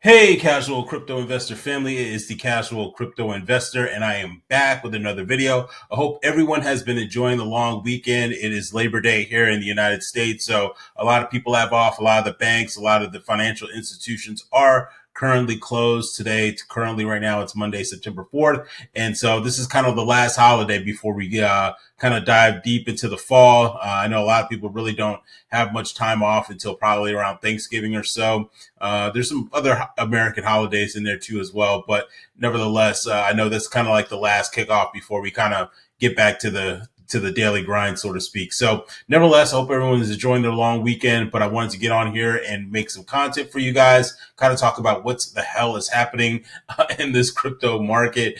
Hey, casual crypto investor family. It is the casual crypto investor, and I am back with another video. I hope everyone has been enjoying the long weekend. It is Labor Day here in the United States, so a lot of people have off. A lot of the banks, a lot of the financial institutions are currently closed today. Currently, right now, it's Monday, September 4th. And so this is kind of the last holiday before we kind of dive deep into the fall. I know a lot of people really don't have much time off until probably around Thanksgiving or so. There's some other American holidays in there too as well, but nevertheless, I know that's kind of like the last kickoff before we kind of get back to the daily grind, so to speak. So nevertheless, I hope everyone is enjoying their long weekend, but I wanted to get on here and make some content for you guys, kind of talk about what the hell is happening in this crypto market.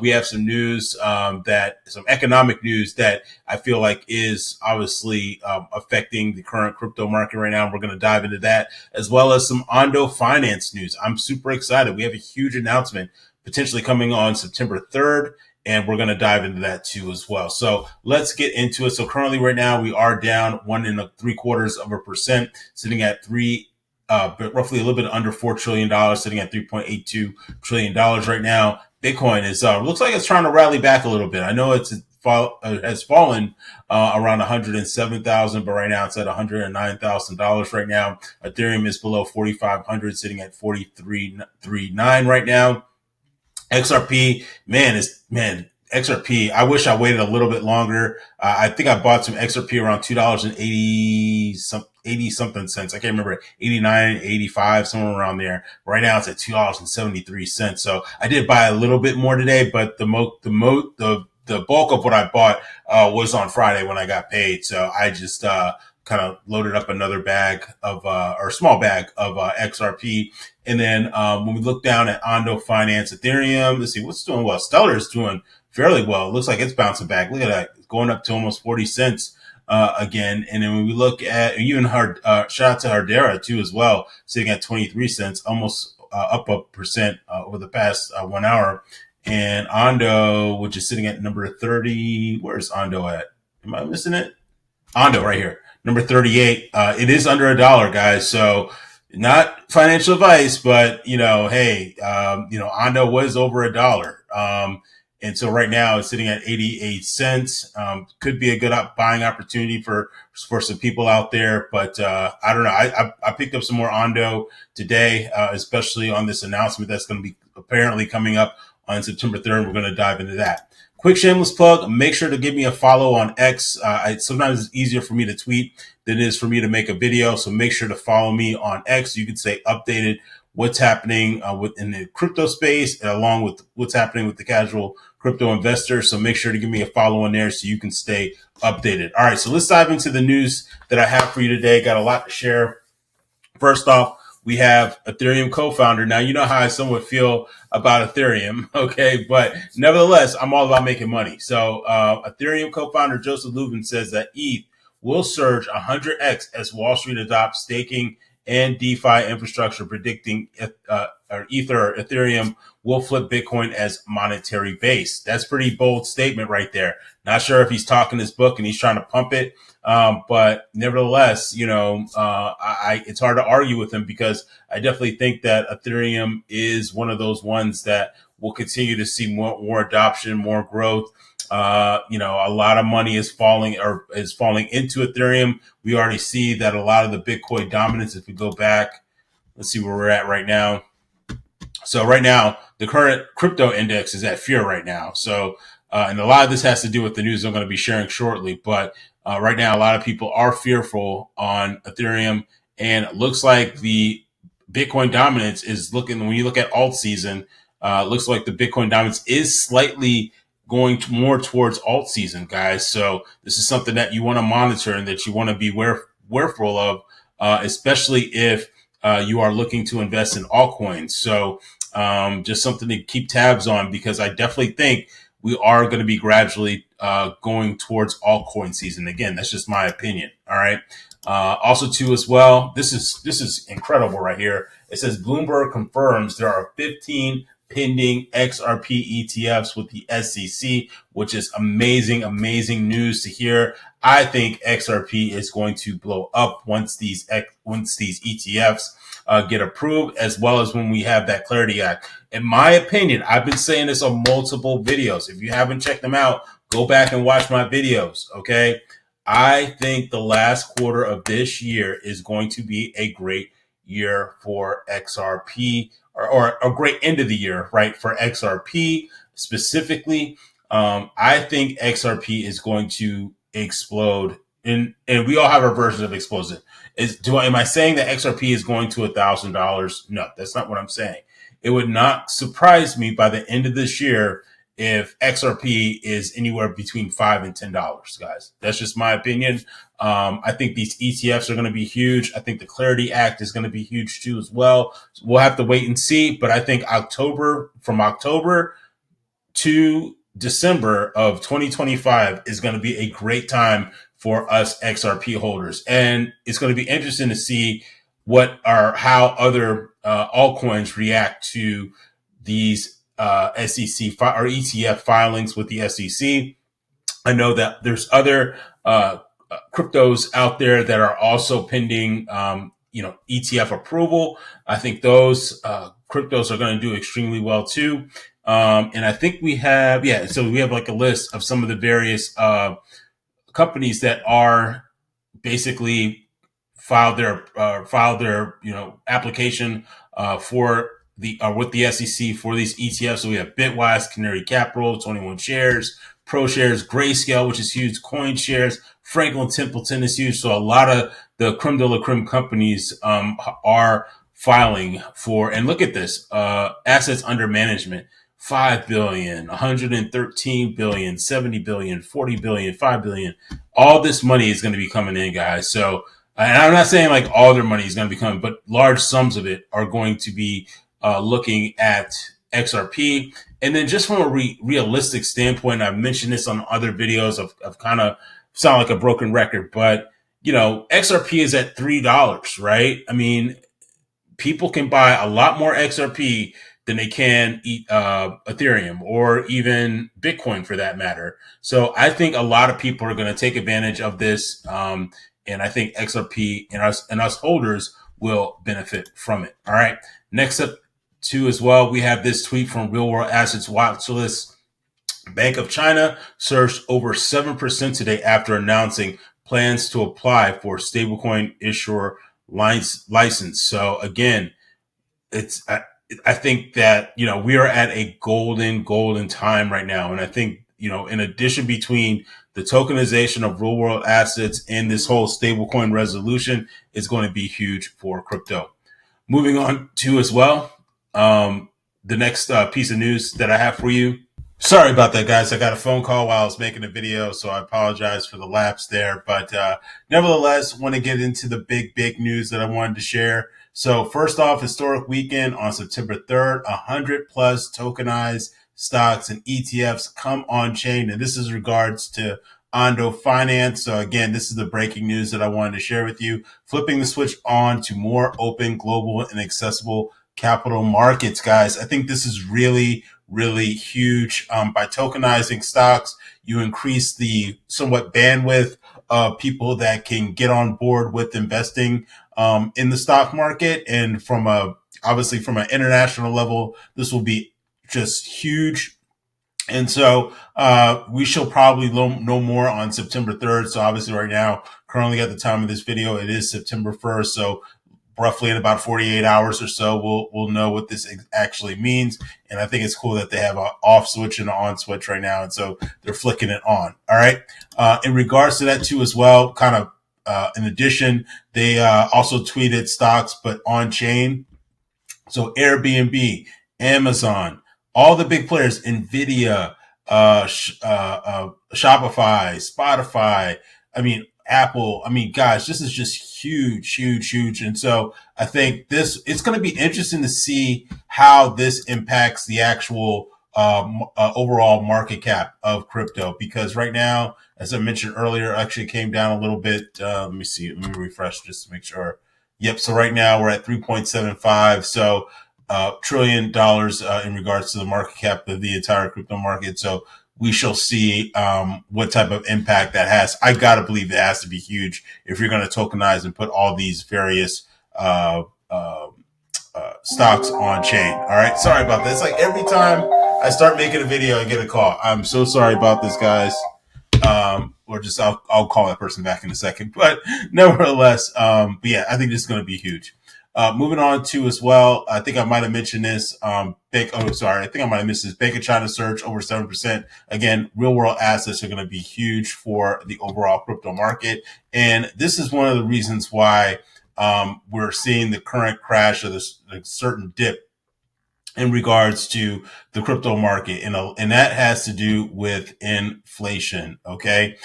We have some news some economic news that I feel like is obviously affecting the current crypto market right now. We're going to dive into that, as well as some Ondo finance news. I'm super excited. We have a huge announcement potentially coming on September 3rd. And we're going to dive into that too as well. So let's get into it. So currently right now we are down 1.75%, sitting at but roughly a little bit under $4 trillion, sitting at $3.82 trillion right now. Bitcoin is, looks like it's trying to rally back a little bit. I know has fallen around 107,000, but right now it's at $109,000 right now. Ethereum is below 4,500, sitting at 43.39 right now. XRP, XRP. I wish I waited a little bit longer. I think I bought some XRP around $2.80 something cents. I can't remember, 89, 85, somewhere around there. Right now it's at $2.73. So I did buy a little bit more today, but the bulk of what I bought was on Friday when I got paid. So I just kind of loaded up another bag of or small bag of XRP. And then when we look down at Ondo Finance, Ethereum, let's see what's doing well. Stellar is doing fairly well. It looks like it's bouncing back. Look at that, it's going up to almost 40 cents again. And then when we look at even shout out to Hardera too as well, sitting at 23 cents, almost up 1% over the past 1 hour. And Ondo, which is sitting at number 30. Where's Ondo at? Am I missing it? Ondo right here, number 38. It is under $1, guys. So not financial advice, but hey, Ondo was over $1. And so right now it's sitting at 88 cents. Could be a good buying opportunity for some people out there, but I don't know. I picked up some more Ondo today, especially on this announcement that's going to be apparently coming up on September 3rd. We're going to dive into that. Quick shameless plug, make sure to give me a follow on X. Sometimes it's easier for me to tweet than it is for me to make a video. So make sure to follow me on X. You can stay updated what's happening in the crypto space, along with what's happening with the casual crypto investor. So make sure to give me a follow on there so you can stay updated. All right, so let's dive into the news that I have for you today. Got a lot to share. First off, we have Ethereum co-founder. Now, you know how I somewhat feel about Ethereum, okay? But nevertheless, I'm all about making money. So Ethereum co-founder Joseph Lubin says that ETH will surge 100x as Wall Street adopts staking and DeFi infrastructure, predicting Ethereum will flip Bitcoin as monetary base. That's pretty bold statement right there. Not sure if he's talking his book and he's trying to pump it. But nevertheless, it's hard to argue with him because I definitely think that Ethereum is one of those ones that will continue to see more adoption, more growth. A lot of money is falling into Ethereum. We already see that a lot of the Bitcoin dominance, if we go back, let's see where we're at right now. So right now, the current crypto index is at fear right now. So, and a lot of this has to do with the news I'm going to be sharing shortly. But right now, a lot of people are fearful on Ethereum, and it looks like the Bitcoin dominance is when you look at alt season, looks like the Bitcoin dominance is slightly going more towards alt season, guys. So this is something that you want to monitor and that you want to be wareful of, especially if you are looking to invest in altcoins. So just something to keep tabs on, because I definitely think we are going to be gradually going towards altcoin season. Again, that's just my opinion. All right. Also, too, as well, this is incredible right here. It says Bloomberg confirms there are 15 pending XRP ETFs with the SEC, which is amazing news to hear. I think XRP is going to blow up once these ETFs get approved, as well as when we have that Clarity Act. In my opinion, I've been saying this on multiple videos. If you haven't checked them out, go back and watch my videos. Okay. I think the last quarter of this year is going to be a great year for XRP, or a great end of the year, right? For XRP specifically. I think XRP is going to explode, and we all have our versions of explosive. Am I saying that XRP is going to $1,000? No, that's not what I'm saying. It would not surprise me by the end of this year if XRP is anywhere between $5 and $10, guys. That's just my opinion. I think these ETFs are going to be huge. I think the Clarity Act is going to be huge too as well. So we'll have to wait and see. But I think from October to December of 2025 is going to be a great time for us XRP holders. And it's going to be interesting to see how other altcoins react to these SEC or ETF filings with the SEC. I know that there's other cryptos out there that are also pending, ETF approval. I think those cryptos are going to do extremely well too. And I think so we have like a list of some of the various companies that are basically filed their application for with the SEC for these ETFs. So we have Bitwise, Canary Capital, 21 Shares, Pro Shares, Grayscale, which is huge, Coin Shares, Franklin Templeton is huge. So a lot of the creme de la creme companies are filing for, and look at this, assets under management. 5 billion, 113 billion, 70 billion, 40 billion, 5 billion. All this money is going to be coming in, guys. So, and I'm not saying like all their money is going to be coming, but large sums of it are going to be looking at XRP. And then just from a realistic standpoint, I've mentioned this on other videos of kind of sound like a broken record, but XRP is at $3, right? I mean, people can buy a lot more XRP than they can Ethereum or even Bitcoin for that matter. So I think a lot of people are going to take advantage of this. And I think XRP and us holders will benefit from it. All right. Next up too as well, we have this tweet from Real World Assets Watchlist. Bank of China surged over 7% today after announcing plans to apply for stablecoin issuer license. So again, I think that, we are at a golden time right now. And I think, in addition between the tokenization of real world assets and this whole stablecoin resolution is going to be huge for crypto. Moving on to as well, the next piece of news that I have for you. Sorry about that, guys. I got a phone call while I was making a video, so I apologize for the lapse there. But nevertheless, want to get into the big news that I wanted to share. So first off, historic weekend on September 3rd, 100 plus tokenized stocks and ETFs come on chain. And this is regards to Ondo Finance. So again, this is the breaking news that I wanted to share with you. Flipping the switch on to more open, global, and accessible capital markets, guys. I think this is really huge. By tokenizing stocks, you increase the somewhat bandwidth of people that can get on board with investing in the stock market. And obviously from an international level, this will be just huge. And so we shall probably know more on September 3rd. So obviously right now, currently at the time of this video, it is September 1st. So roughly in about 48 hours or so, we'll know what this actually means. And I think it's cool that they have an off switch and an on switch right now. And so they're flicking it on. All right. In regards to that too, as well, kind of in addition, they also tweeted stocks, but on chain. So Airbnb, Amazon, all the big players, Nvidia, Shopify, Spotify, Apple. Guys, this is just huge. And so I think it's going to be interesting to see how this impacts the actual overall market cap of crypto, because right now, as I mentioned earlier, actually came down a little bit. Let me see. Let me refresh just to make sure. Yep. So right now we're at 3.75. So $1 trillion in regards to the market cap of the entire crypto market. So we shall see what type of impact that has. I got to believe it has to be huge if you're going to tokenize and put all these various stocks on chain. All right. Sorry about this. Like every time I start making a video, I get a call. I'm so sorry about this, guys. Or just I'll call that person back in a second. But nevertheless, but yeah, I think this is going to be huge. Moving on to as well, I think I might have mentioned this. I think I might have missed this. Bank of China surge over 7%. Again, real world assets are going to be huge for the overall crypto market. And this is one of the reasons why we're seeing the current crash of this certain dip in regards to the crypto market. And that has to do with inflation. Okay.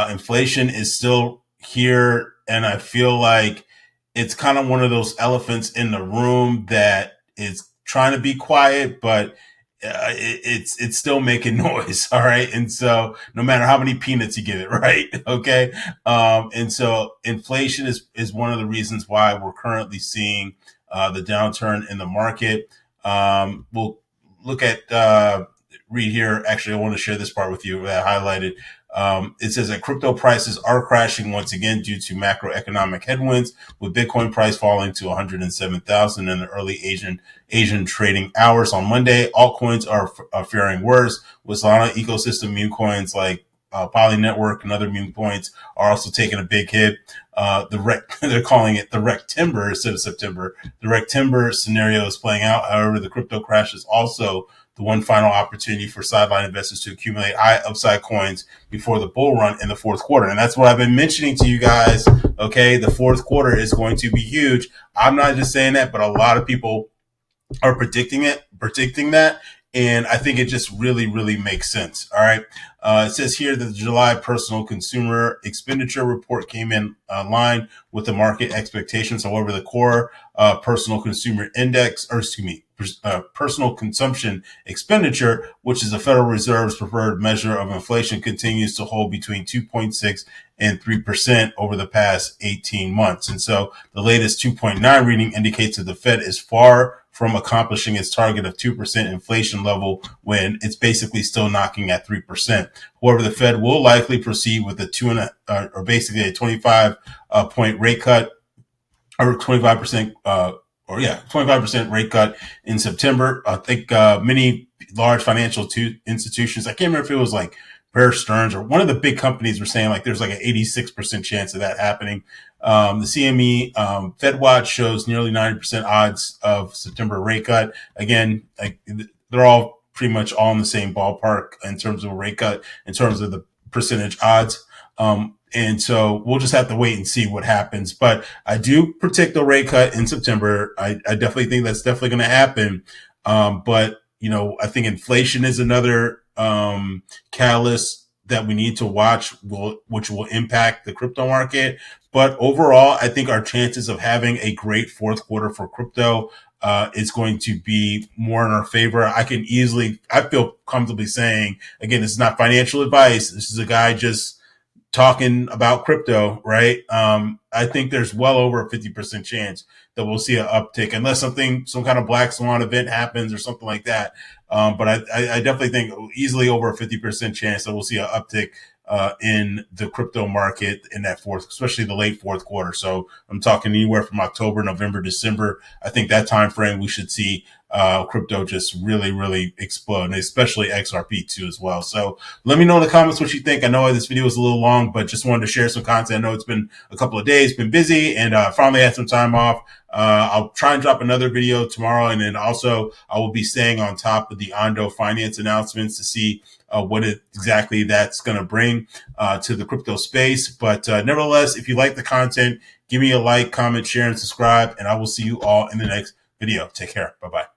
Inflation is still here. And I feel like it's kind of one of those elephants in the room that is trying to be quiet, but it's still making noise. All right. And so no matter how many peanuts you give it, right? Okay. And so inflation is one of the reasons why we're currently seeing the downturn in the market. We'll look at, read here. Actually, I want to share this part with you that I highlighted. It says that crypto prices are crashing once again due to macroeconomic headwinds, with Bitcoin price falling to 107,000 in the early Asian trading hours on Monday. Altcoins are faring worse, with Solana ecosystem meme coins like Poly Network and other meme coins are also taking a big hit. They're calling it the Rectimber instead of September. The Rectimber scenario is playing out. However, the crypto crash is also the one final opportunity for sideline investors to accumulate high upside coins before the bull run in the fourth quarter. And that's what I've been mentioning to you guys. Okay. The fourth quarter is going to be huge. I'm not just saying that, but a lot of people are predicting that. And I think it just really, really makes sense. All right. It says here that the July personal consumer expenditure report came in line with the market expectations. However, the core personal consumer index, personal consumption expenditure, which is the Federal Reserve's preferred measure of inflation, continues to hold between 2.6 and 3% over the past 18 months. And so the latest 2.9 reading indicates that the Fed is far from accomplishing its target of 2% inflation level when it's basically still knocking at 3%. However, the Fed will likely proceed with basically a 25 point rate cut, or 25%, 25% rate cut in September. I think many large financial institutions, I can't remember if it was like Bear Stearns or one of the big companies, were saying like there's like an 86% chance of that happening. The CME FedWatch shows nearly 90% odds of September rate cut. Again, like they're all pretty much all in the same ballpark in terms of a rate cut, in terms of the percentage odds. And so we'll just have to wait and see what happens. But I do predict a rate cut in September. I definitely think that's definitely going to happen. But, I think inflation is another catalyst that we need to watch, which will impact the crypto market. But overall, I think our chances of having a great fourth quarter for crypto is going to be more in our favor. I feel comfortably saying, again, this is not financial advice. This is a guy just talking about crypto, right? I think there's well over a 50% chance that we'll see an uptick, unless some kind of black swan event happens or something like that. But I definitely think easily over a 50% chance that we'll see an uptick in the crypto market in that especially the late fourth quarter. So I'm talking anywhere from October, November, December. I think that time frame we should see crypto just really, really explode, and especially XRP too as well. So let me know in the comments what you think. I know this video was a little long, but just wanted to share some content. I know it's been a couple of days, been busy, and finally had some time off. I'll try and drop another video tomorrow, and then also I will be staying on top of the Ondo finance announcements to see what exactly that's going to bring to the crypto space. But nevertheless, if you like the content, give me a like, comment, share, and subscribe, and I will see you all in the next video. Take care. Bye-bye.